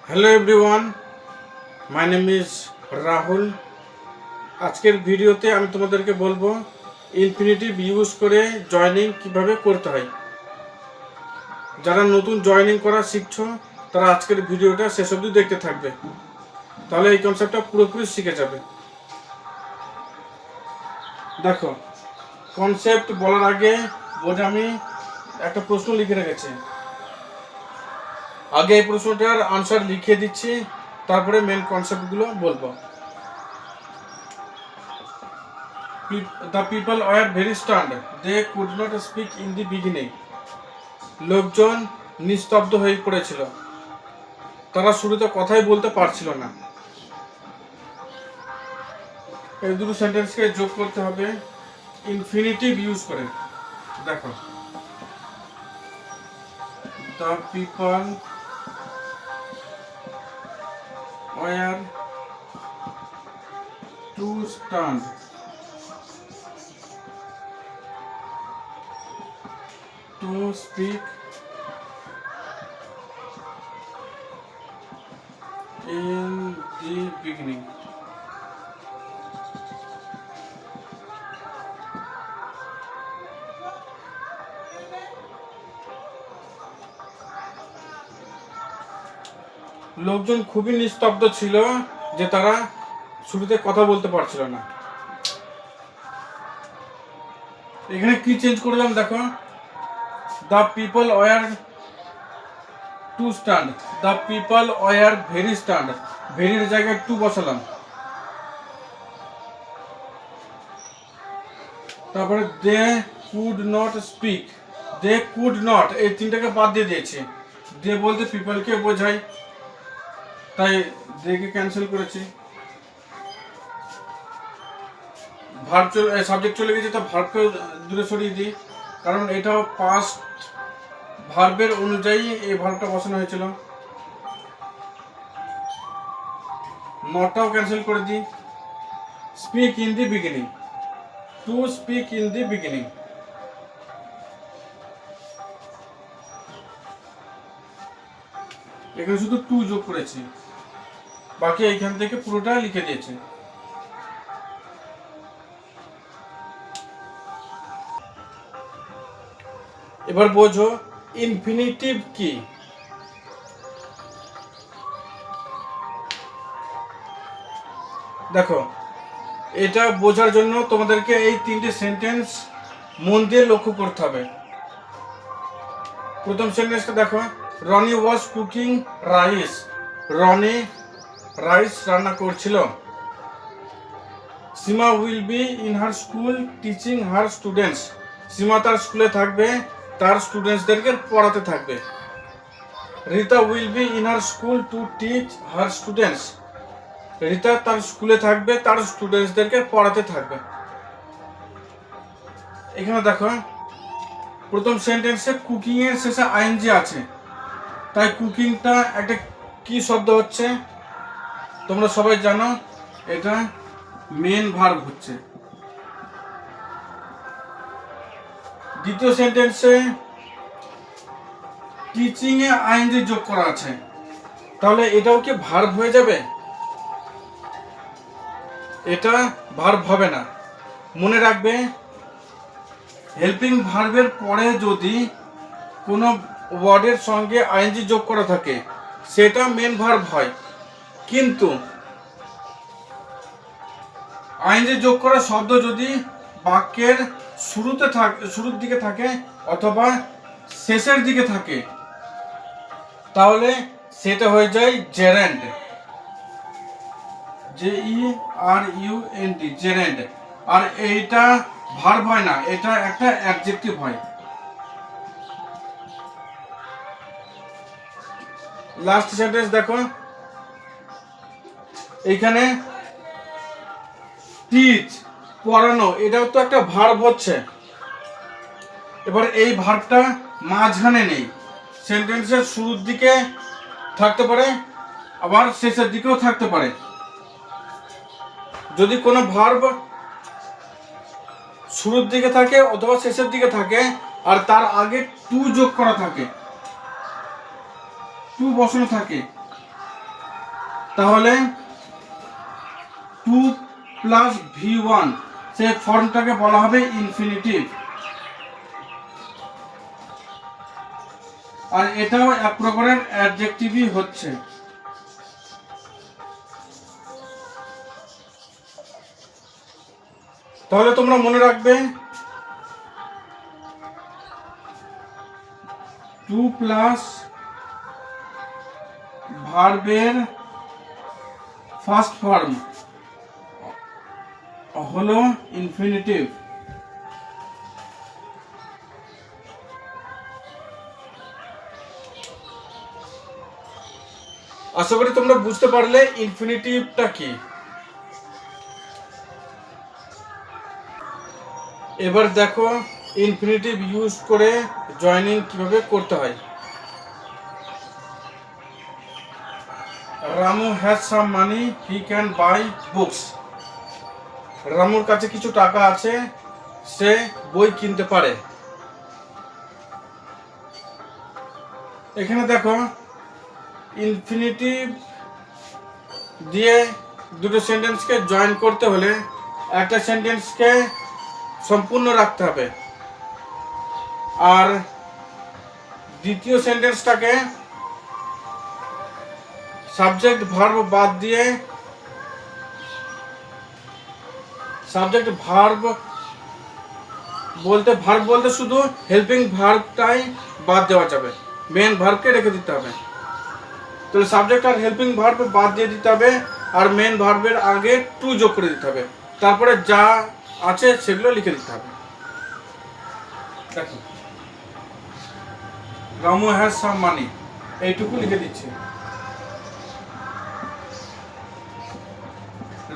Hello everyone, my name is Rahul. আজকের ভিডিওতে আমি তোমাদেরকে বলবো ইনফিনিটিভ ইউজ করে জয়েনিং কিভাবে করতে হয়। যারা নতুন জয়েনিং করা শিখছো তারা আজকের ভিডিওটা শেষ অবধি দেখতে থাকবে, তাহলে এই কনসেপ্টটা পুরোপুরি শিখে যাবে। দেখো, কনসেপ্ট বলার আগে বোঝে আমি একটা প্রশ্ন লিখে রেখেছি। আগে এই প্রশ্নটার আনসার লিখে দিচ্ছি, তারপরে মেন কনসেপ্টগুলো বলবো। The people were very stunned. They could not speak in the beginning. লোকজন নিস্তব্ধ হয়ে পড়েছিল, তারা শুরুতে কথাই বলতে পারছিল না। এই দুটো সেন্টেন্সকে যোগ করতে হবে ইনফিনিটিভ ইউজ করে। দেখো, the people were too stunned to speak in the beginning. লোকজন খুবই নিস্তব্ধ ছিল যে তারা শুরুতে কথা বলতে পারছিল না। এখানে কি চেঞ্জ করলাম দেখো, the people were to stand, the people were very stand, ভেরির জায়গায় টু বসালাম। তারপরে they could not speak, they could not, এই তিনটাকে বাদ দিয়ে দিয়েছি। দে বলতে পিপলকে বোঝায়, তাই দেকে ক্যান্সেল করেছি। ভার্ব সাবজেক্ট চলে গেছে, তো ভার্বকে দূরে সরিয়ে দিই, কারণ এটাও পাস্ট ভার্বের অনুযায়ী এই ভার্বটা বসানো হয়েছিল। নটটাও ক্যান্সেল করে দিই। Speak in the beginning, to speak in the beginning. এখানে শুধু টু যোগ করেছি, বাকি এইখান থেকে পুরোটা লিখে দিয়েছে। এবার বোঝো ইনফিনিটিভ কি। দেখো, এটা বোঝার জন্য তোমাদেরকে এই তিনটে সেন্টেন্স মন দিয়ে লক্ষ্য করতে হবে। প্রথম সেন্টেন্সটা দেখো, Rony was cooking rice, Rony rice রান্না করছিল। Seema will be in her school teaching her students, Seema তার স্কুলে থাকবে, তার স্টুডেন্টসদেরকে পড়াতে থাকবে। Rita will be in her school to teach her students, Rita তার স্কুলে থাকবে, তার স্টুডেন্টসদেরকে পড়াতে থাকবে। এখানে দেখো, প্রথম সেন্টেন্সে কুকিং এর শেষে আইএনজি আছে, তাই কুকিংটা একটা কি শব্দ হচ্ছে তোমরা সবাই জানো, এটা মেন ভার্ব হচ্ছে। দ্বিতীয় সেন্টেন্সে টিচিং এ আইএনজি যোগ করা আছে, তাহলে এটাও কি ভার্ব হয়ে যাবে? এটা ভার্ব হবে না। মনে রাখবে, হেল্পিং ভার্বের পরে যদি কোনো ওয়ার্ডের সঙ্গে আইএনজি যোগ করা থাকে সেটা মেন ভার্ব হয়, কিন্তু আইএনজি যোগ করা শব্দ যদি বাক্যের শুরুর দিকে থাকে অথবা শেষের দিকে থাকে তাহলে সেটা হয়ে যায় জেরেন্ড, JERUND, জেরেন্ড। আর এইটা ভার্ব হয় না, এটা একটা অ্যাডজেক্টিভ হয়। লাস্ট সেন্টেন্স দেখো, এইখানে টিচ পড়ানো, এটাও তো একটা ভার্ব হচ্ছে। এবার এই ভার্বটা মাঝখানে নেই, সেন্টেন্সের শুরুর দিকে থাকতে পারে আবার শেষের দিকেও থাকতে পারে। যদি কোনো ভার্ব শুরুর দিকে থাকে অথবা শেষের দিকে থাকে আর তার আগে টু যোগ করা থাকে, টু বসানো থাকে, তাহলে 2 প্লাস V1 সেই ফর্মটাকে বলা হবে ইনফিনিটিভ। আর এটাও এক প্রকারের অ্যাডজেক্টিভই হচ্ছে। তাহলে তোমরা মনে রাখবে 2 প্লাস ভার্বের ফার্স্ট ফর্ম হলো ইনফিনিটিভ। আশা করি তোমরা বুঝতে পারলে ইনফিনিটিভটা কি। এবার দেখো ইনফিনিটিভ ইউজ করে জয়েনিং কিভাবে করতে হয়। Ramu has some money, he can buy books. রামুর কাছে কিছু টাকা আছে, সে বই কিনতে পারে। এখানে দেখো ইনফিনিটিভ দিয়ে দুটো সেন্টেন্সকে জয়েন করতে হলে একটা সেন্টেন্সকে সম্পূর্ণ রাখতে হবে, আর দ্বিতীয় সেন্টেন্সটাকে সাবজেক্ট ভার্ব বাদ দিয়ে সাবজেক্ট ভার্ব বলতে শুধু হেল্পিং ভার্বটাই বাদ দেওয়া যাবে, মেন ভার্বকে রেখে দিতে হবে। তাহলে সাবজেক্ট আর হেল্পিং ভার্ব বাদ দিয়ে দিতে হবে, আর মেন ভার্বের আগে টু যোগ করে দিতে হবে, তারপরে যা আছে সেগুলো লিখে দিতে হবে। দেখো রামু হ্যাজ সাম মানি, এইটুকু লিখে দিচ্ছি।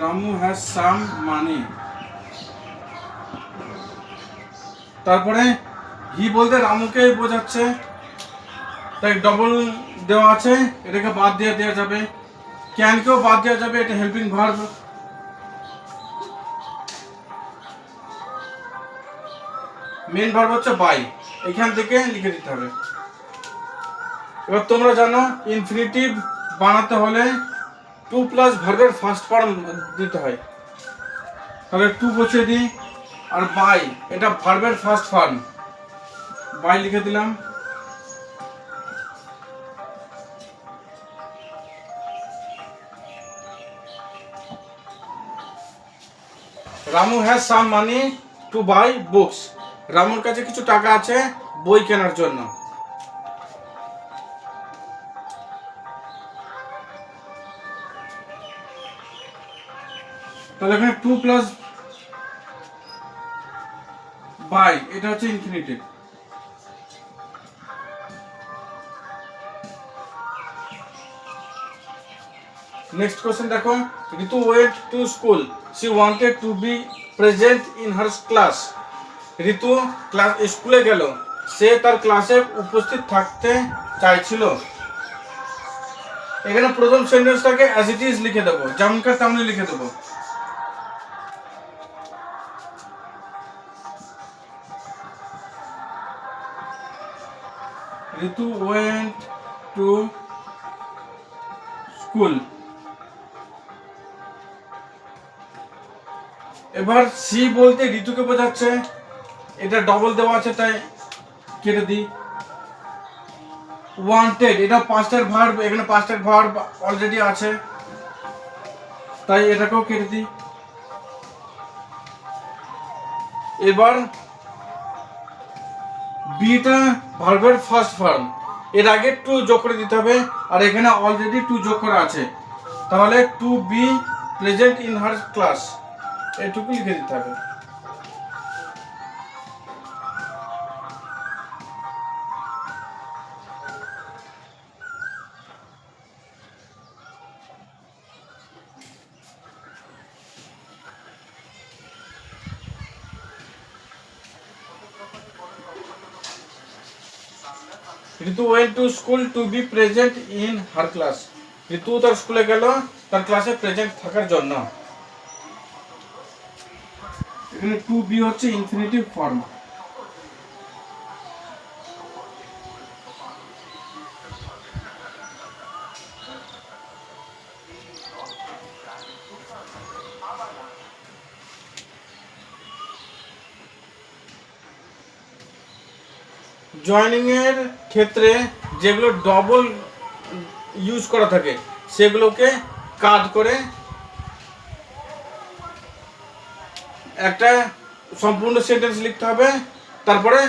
রামু হ্যাজ সাম মানি। তারপরে হি বলতে রামুকে বোঝাচ্ছে, তাই ডবল দেওয়া আছে, এটাকে বাদ দিয়ে দেওয়া যাবে। ক্যানকেও বাদ দেওয়া যাবে, এটা হেল্পিং ভার্ব। মেন ভার্ব হচ্ছে বাই, এখান থেকে লিখে দিতে হবে। এবার তোমরা জানো ইনফিনিটিভ বানাতে হলে 2 প্লাস ভার্বের ফার্স্ট ফর্ম দিতে হয়। তাহলে 2 বসিয়ে দিই, আর বাই এটা ভার্বের ফার্স্ট ফর্ম, বাই লিখে দিলাম। Ramu has some money to buy books. রামুর কাছে কিছু টাকা আছে বই কেনার জন্য। তাহলে এখানে 2 প্লাস বাই এটা হচ্ছে ইনফিনিটিভ। নেক্সট কোশ্চেন দেখো, Ritu went to school, she wanted to be present in her class. Ritu স্কুলে গেল, সে তার ক্লাসে উপস্থিত থাকতে চাইছিল। এখানে প্রথম সেন্টেন্সটাকে অ্যাজ ইট ইজ লিখে দেবো, যেমনকার তেমনি লিখে দেবো। ঋতু ওয়েন্ট টু স্কুল। এবার সি বলতে ঋতুকে বোঝাচ্ছে, এটা ডবল দেওয়া আছে তাই কেটে দিই। ওয়ান্টেড এটা পাস্টের ভার্ব, এখানে পাস্টের ভার্ব অলরেডি আছে তাই এটাকেও কেটে দিই। এবার বিটা ভার্বের ফার্স্ট ফর্ম, এর আগে টু যোগ করে দিতে হবে, আর এখানে অলরেডি টু যোগ করা আছে, তাহলে to be present in her class এটুকু লিখে দিতে হবে। Ritu went to school to be present in her class. Ritu তার স্কুলে গেল তার ক্লাসে প্রেজেন্ট থাকার জন্য। এখানে টু বি হচ্ছে ইনফিনিটিভ ফর্ম। জয়েনিংয়ের ক্ষেত্রে যেগুলো ডবল ইউজ করা থাকে সেগুলোকে কাট করে একটা সম্পূর্ণ সেন্টেন্স লিখতে হবে, তারপরে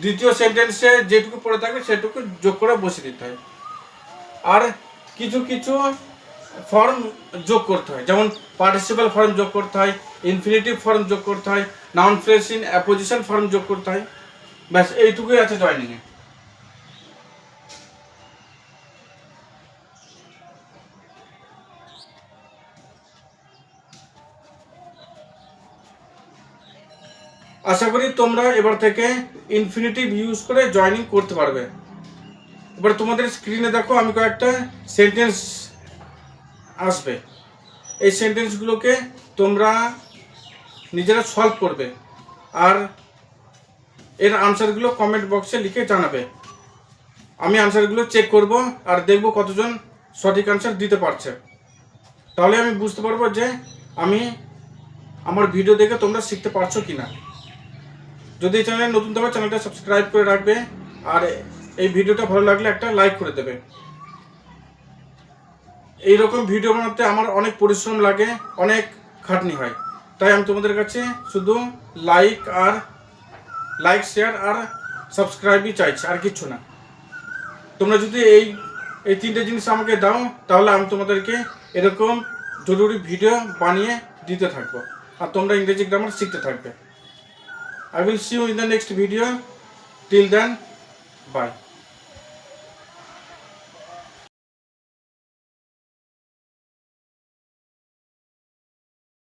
দ্বিতীয় সেন্টেন্সে যেটুকু পড়ে থাকবে সেটুকু যোগ করে বসিয়ে দিতে হয়। আর কিছু কিছু ফর্ম যোগ করতে হয়, যেমন পার্টিসিপাল ফর্ম যোগ করতে হয়, ইনফিনিটিভ ফর্ম যোগ করতে হয়, noun phrase in apposition form যোগ করতে হয়। ব্যাস এইটুকুই আছে জয়েনিংয়ে। আশা করি তোমরা এবার থেকে ইনফিনিটিভ ইউজ করে জয়েনিং করতে পারবে। এবার তোমাদের স্ক্রিনে দেখো আমি কয়েকটা সেন্টেন্স আসবে, এই সেন্টেন্সগুলোকে তোমরা নিজেরা সলভ করবে আর এর আনসারগুলো কমেন্ট বক্সে লিখে জানাবে। আমি আনসারগুলো চেক করব আর দেখব কতজন সঠিক আনসার দিতে পারছে। তাহলে আমি বুঝতে পারবো যে আমি আমার ভিডিও দেখে তোমরা শিখতে পারছো কিনা। যদি এই চ্যানেলে নতুন থাকো চ্যানেলটা সাবস্ক্রাইব করে রাখবে আর এই ভিডিওটা ভালো লাগলে একটা লাইক করে দেবে। এইরকম ভিডিও বানাতে আমার অনেক পরিশ্রম লাগে, অনেক খাটনি হয়, তাই আমি তোমাদের কাছে শুধু লাইক শেয়ার আর সাবস্ক্রাইবই চাইছি, আর কিচ্ছু না। তোমরা যদি এই তিনটে জিনিস আমাকে দাও তাহলে আমি তোমাদেরকে এরকম জরুরি ভিডিও বানিয়ে দিতে থাকবো আর তোমরা ইংরেজি গ্রামার শিখতে থাকবে। I will see you in the next video. Till then, bye.